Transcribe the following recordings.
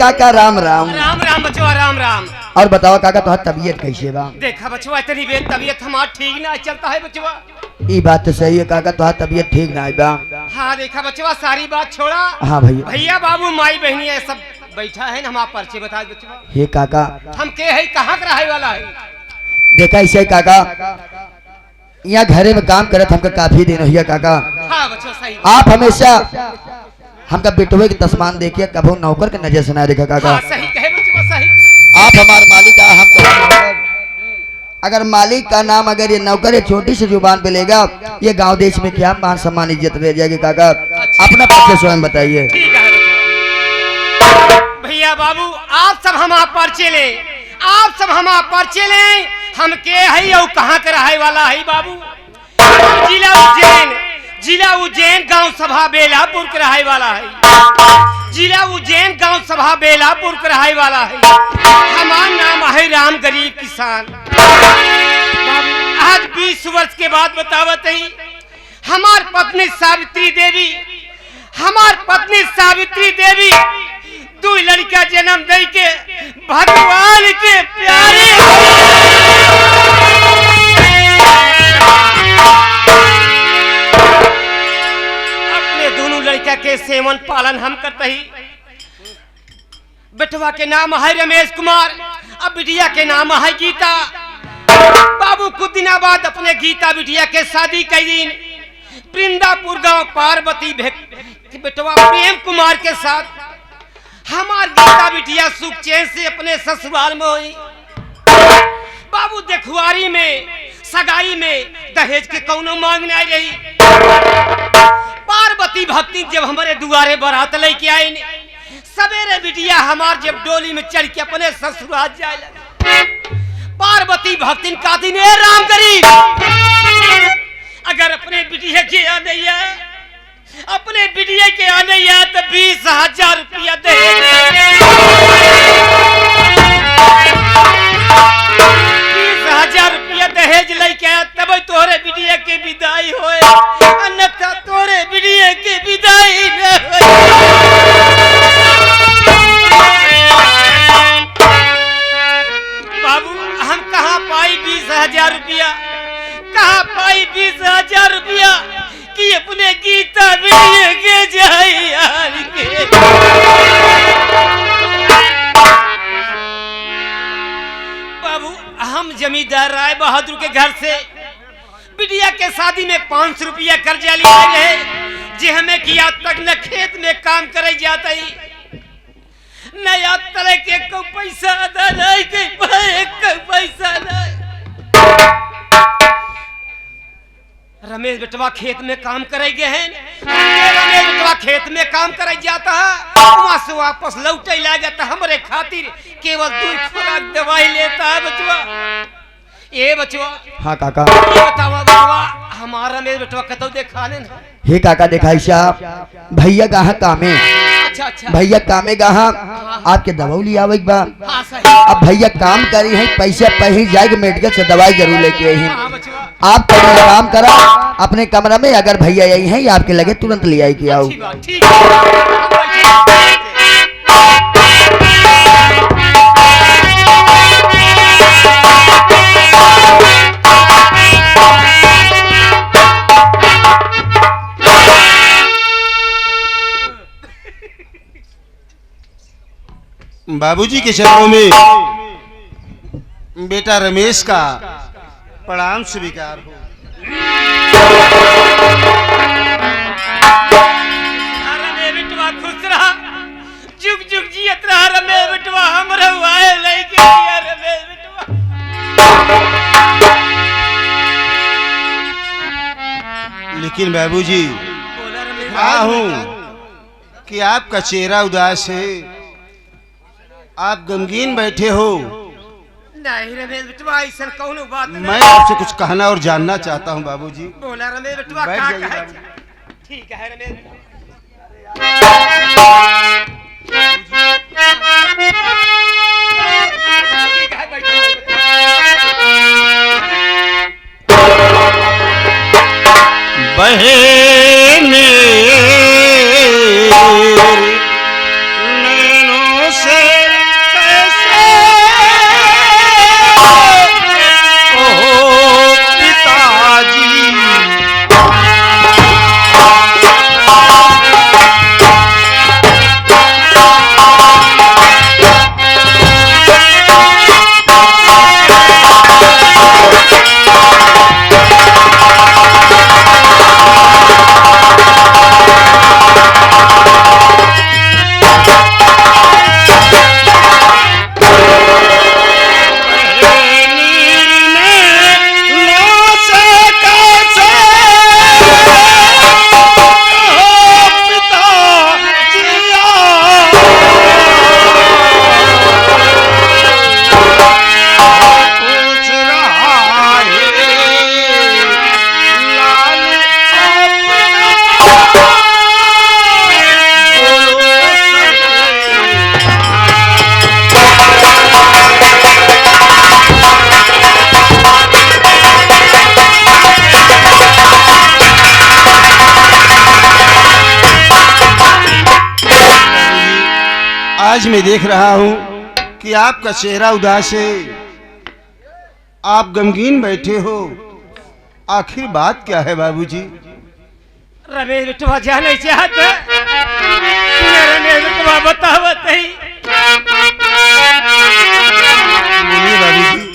काका राम राम। राम राम बचवा राम राम। और बताओ काका तो तबीयत कैसे बा? देखा बचवा इतनी बेर तबीयत हमार ठीक ना चलता है बचवा। ये बात तो सही है काका तो तबीयत ठीक ना है बा। हाँ देखा बचवा सारी बात छोड़ा। हाँ भैया। भैया बाबू माई बहनी है सब बैठा है हमारा परिचय बता बचवा। हे काका हम के है कहाँ का रहे वाला है? देखा ऐसे काका यहाँ घरे में काम करत हमका काफी दिन हुआ काका। हाँ बचवा सही। आप हमेशा हमका बेटवे के तस्मान देखिए कभी नौकर के नजर से ना देखा काका। हाँ सही कहे बचवा सही। आप हमारे मालिक का हम अगर मालिक का नाम अगर ये नौकर है छोटी सी जुबान पे लेगा ये गांव देश में क्या मान सम्मान इज्जत रह जाएगी काका। अपना परिचय स्वयं बताइए। ठीक है बचवा। भैया बाबू आप सब हमारा परिचय ले। आप सब हमारा परिचय ले। हम के है और कहाँ के रहे वाला है बाबू? जिला उज्जैन गांव सभा बेलापुर के रहे वाला है। जिला उज्जैन गांव सभा बेलापुर के रहे वाला है। हमारा नाम है राम गरीब किसान। आज 20 वर्ष के बाद बतावत है हमार पत्नी सावित्री देवी 2 लड़का जन्म दे के भगवान के प्यारे अपने दोनों लड़का के सेवन पालन हम करते ही। बेटवा के नाम है रमेश कुमार अब बिटिया के नाम है गीता। बाबू कुछ दिन बाद अपने गीता बिटिया के शादी कई दिन वृंदापुर गांव पार्वती बेटवा प्रेम कुमार के साथ हमार गीता बिटिया सुख चैन से अपने ससुराल में हुई। बाबू देखुआरी में सगाई में दहेज के कौनो मांग नहीं रही। पार्वती भक्ति जब हमारे दुआरे बारात लेके आई सवेरे बिटिया हमार जब डोली में चढ़ के अपने ससुराल जाए लगा। पार्वती भक्ति का दिन राम गरीब अगर अपने बिटिया के आने तो 20,000 रुपया दे। 20,000 रुपया दहेज लेके तब तोरे बिटिया के विदाई होए अन्यथा तोरे बिटिया के विदाई न बाबू हम कहाँ पाई 20,000 रुपया? कहाँ पाई 20,000 रुपया कि अपने गीता बिटिया के जाए यार के। बाबू हम जमींदार राय बहादुर के घर से बिटिया के शादी में 500 रुपया कर्जा लिए रहे जे हमें किया तक न खेत में काम करे जाता ही नया तरह के को पैसा अदा नहीं के पैसा नहीं। रमेश बेटवा खेत में काम करे गए हैं। रमेश बेटवा खेत में काम करे जाता है वहां से वापस लौटे लागत हमारे खातिर केवल 2 खुराक दवाई लेता है बचवा। ये बचवा। हाँ काका। बतावा बचवा हमारा रमेश बेटवा कतो देखा ले ना। हे काका देखा साहब भैया कहाँ कामे। अच्छा भैया कामे कहाँ आपके दवाई आवे बा। हाँ सही। अब भैया काम करी है पैसा पही जाएगा मेडिकल से दवाई जरूर लेके आई है। आप कहीं आराम करा अपने कमरा में अगर भैया यही है आपके लगे तुरंत ले आई कि आओ। ठीक है। बाबूजी के चरणों में बेटा रमेश का प्रणाम स्वीकार हो। रमेश बेटवा खुश रहा जुग जुग जियत रहा रमेश बेटवा हमरा आए लेके दिया रमेश बेटवा। लेकिन बाबूजी कहा हूँ कि आपका चेहरा उदास है आप गमगीन बैठे हो। नहीं रमेश बेटवा ऐसा कौनो बात नहीं। मैं आपसे कुछ कहना और जानना चाहता हूँ बाबूजी। बोला रमेश बेटवा बैठ क्या जाइए कहे? बाबू। ठीक है रमेश बहने नैनों से आज मैं देख रहा हूँ कि आपका चेहरा उदास है, आप गमगीन बैठे हो। आखिर बात क्या है बाबूजी? रमेश बिटवा जाने चाहते सुने रमेश बिटवा बतावत है। बोलिए बाबूजी।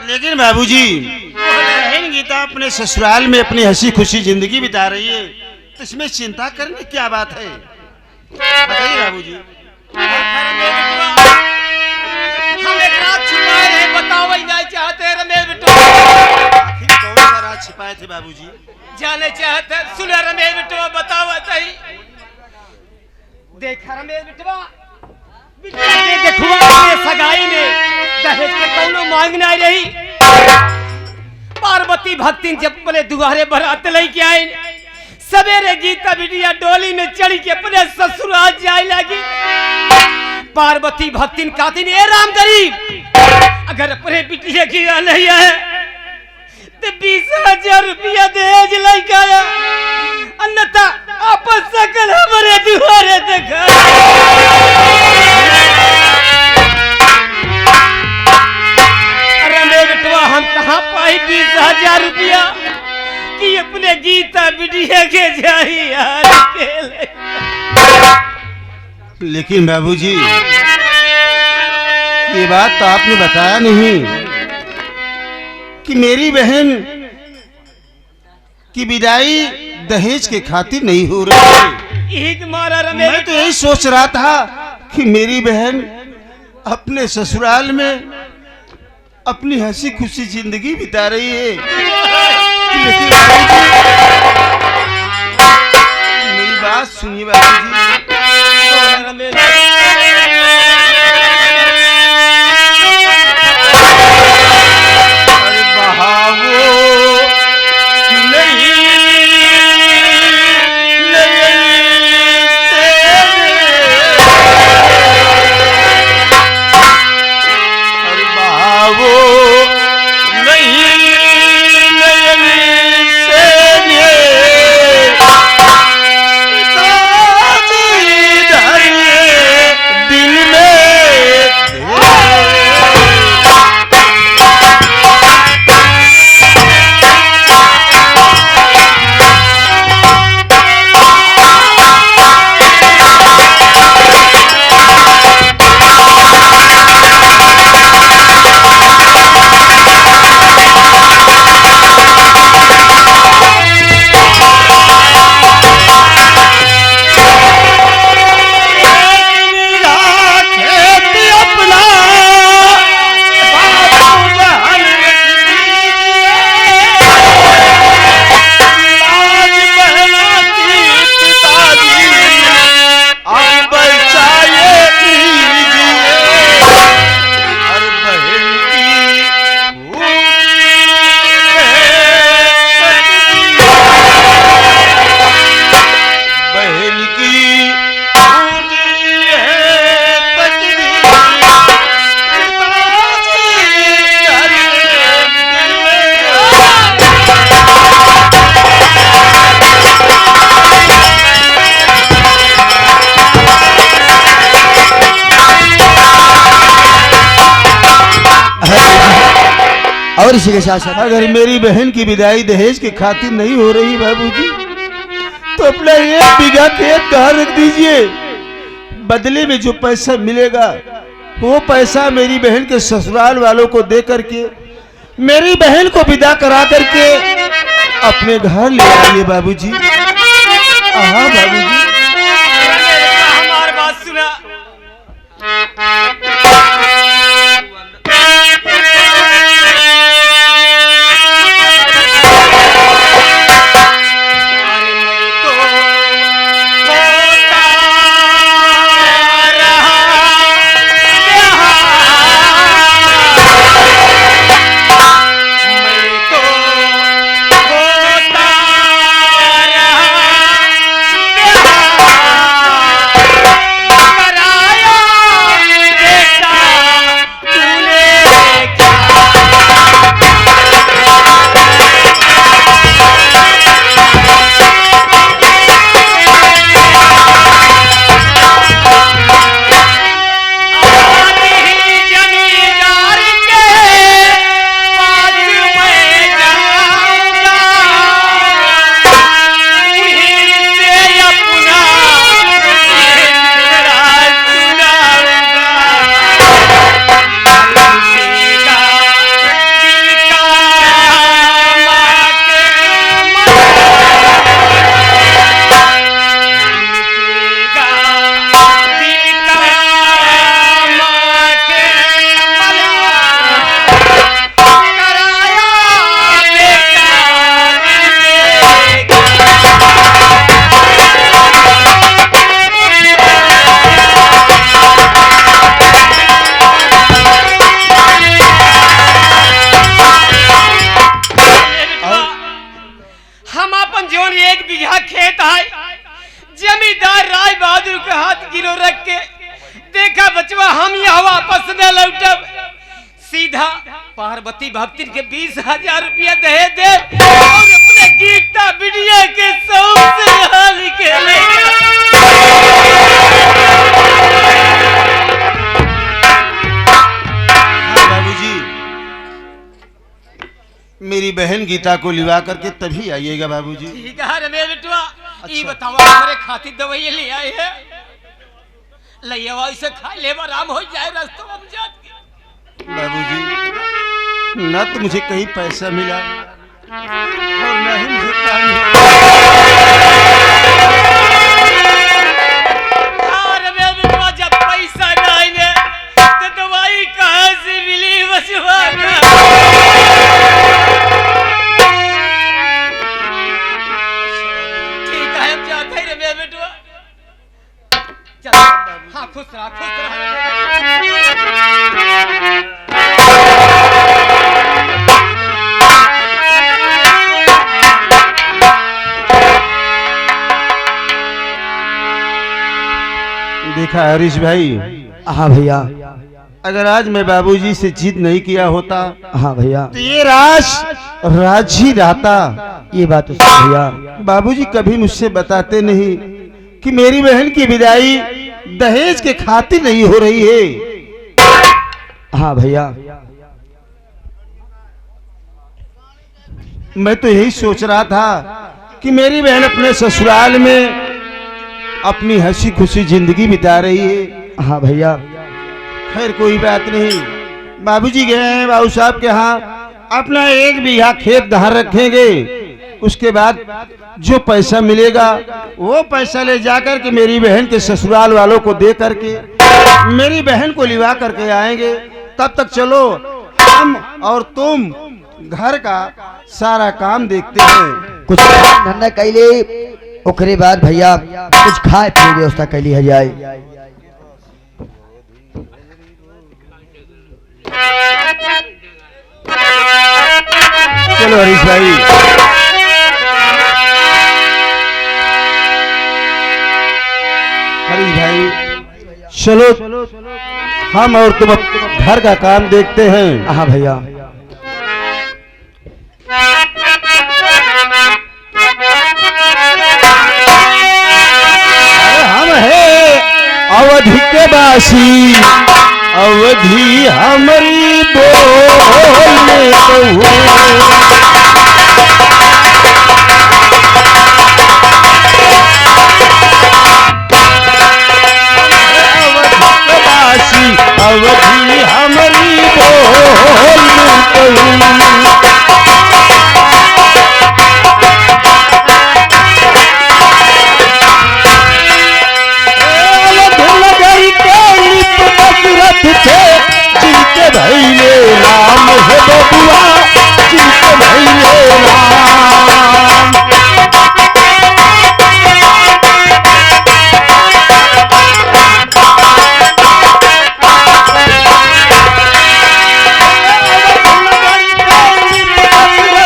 लेकिन बाबूजी, बहन गीता अपने ससुराल में अपनी हंसी खुशी जिंदगी बिता रही है, तो इसमें चिंता करने की क्या बात है? बताइए बाबूजी। हम एक रात छुपाए हैं, बताओ नहीं चाहते रमेश बिटवा। आखिर कौन सा राज छिपाए थे बाबूजी? जाने चाहते सुने रमेश बिटवा बताओ सही। देखा रमेश बिटवा देखुआ सगाई में दहेज के कौनो मांग नहीं रही। पार्वती भक्तिन जब अपने दुआरे बरात लेके आए, सवेरे गीता बिटिया डोली में चढ़ी के अपने ससुराल जाए लगी। पार्वती भक्तिन कहती ए राम गरीब, अगर अपने बिटिया की नहीं है तो 20,000 रुपया दहेज लेके आया, अन्यथा आपस सकल हमारे दुआरे देखा। हम कहाँ पाई 20,000 रुपया कि अपने गीता बिटिया के जाई यार के। लेकिन बाबूजी, ये बात तो आपने बताया नहीं कि मेरी बहन की विदाई दहेज के खातिर नहीं हो रही है। मैं तो यही सोच रहा था कि मेरी बहन अपने ससुराल में अपनी हंसी खुशी जिंदगी बिता रही है। लेकिन मेरी बात सुनिए बाबूजी। अरे बहावो नहीं वो नहीं से और इसी के साथ साथ अगर मेरी बहन की विदाई दहेज के खातिर नहीं हो रही बाबूजी, तो अपना 1 बीघा खेत कहाँ रख दीजिए। बदले में जो पैसा मिलेगा वो पैसा मेरी बहन के ससुराल वालों को दे करके मेरी बहन को विदा करा करके अपने घर ले आइए बाबूजी। हाँ बाबूजी। हमारी बात सुना। जमींदार राय बहादुर के हाथ गिरो रख के देखा बचवा हम यहाँ वापस न लौटब, सीधा पार्वती भक्ति के 20,000 रुपया दे दे और अपने गीता बिटिया के शौक से हाल के ले बाबूजी, मेरी बहन गीता को लिवा करके तभी आइएगा बाबूजी। ठीक है रे मेरे बेटवा। ये बताओ हमारे खातिर दवाई ले आए हैं, लइवा इसे खा ले आराम हो जाए रास्तों में जात के। बाबूजी, न तो मुझे कहीं पैसा मिला और न ही मुझे काम मिला। अरे मेरे बेटवा, जब पैसा नहीं है तो दवाई कहाँ से मिली बचवा का? हाँ खुश रहा, खुश रहा। देखा हरीश भाई। हाँ भैया। अगर आज मैं बाबूजी से जिद नहीं किया होता, हाँ भैया, तो ये राज ही रहता। ये बात तो सही भैया। बाबूजी कभी मुझसे बताते नहीं कि मेरी बहन की विदाई दहेज के खातिर नहीं हो रही है। हाँ भैया, मैं तो यही सोच रहा था कि मेरी बहन अपने ससुराल में अपनी हंसी खुशी जिंदगी बिता रही है। हाँ भैया, खैर कोई बात नहीं। बाबूजी गए हैं बाबू साहब के यहाँ, अपना 1 बीघा खेत धार रखेंगे। उसके बाद जो पैसा मिलेगा वो पैसा ले जाकर के मेरी बहन के ससुराल वालों को दे करके मेरी बहन को लिवा करके आएंगे। तब तक चलो हम और तुम घर का सारा काम देखते हैं। कुछ धंधा कैले ओकरे बाद भैया कुछ खाए पिए व्यवस्था कैली है जाए। चलो हरीश भाई। हरीश भाई चलो हम और तुम घर का काम देखते हैं। हाँ भैया, हम है अवधि के वासी, अवधि हमारी बोल। में अवधि अवधि हमारी बोल में कहूँ। जिनके भैले राम है बबुआ, जिनके भैले राम।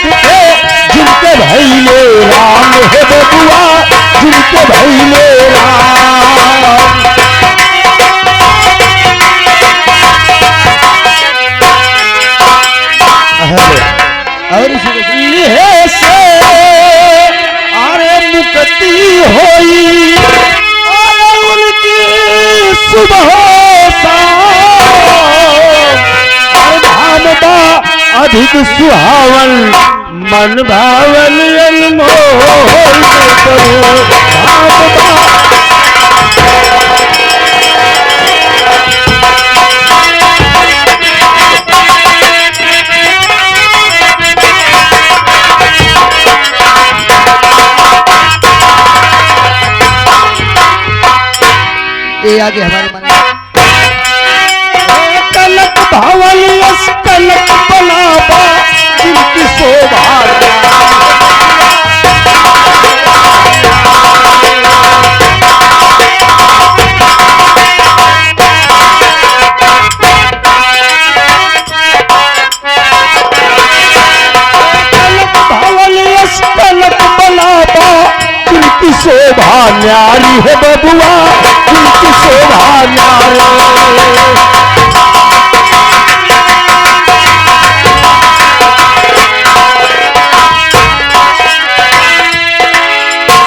जिनके भैले राम है बबुआ, जिनके भैले राम। और इहे से अरे मुक्ति होई अरे उनकी सुबह धाम बा अधिक सुहावन मन भावन अनमोल धाम बा। ये आगे हमारे मन कनक भवन यस कनक बनावा जिनकी शोभा कनक भवन यस कनक बनावा जिनकी शोभा न्यारी है बबुआ, जिनकी शोभा न्यारी।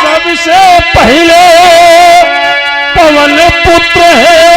सबसे पहले पवन पुत्र है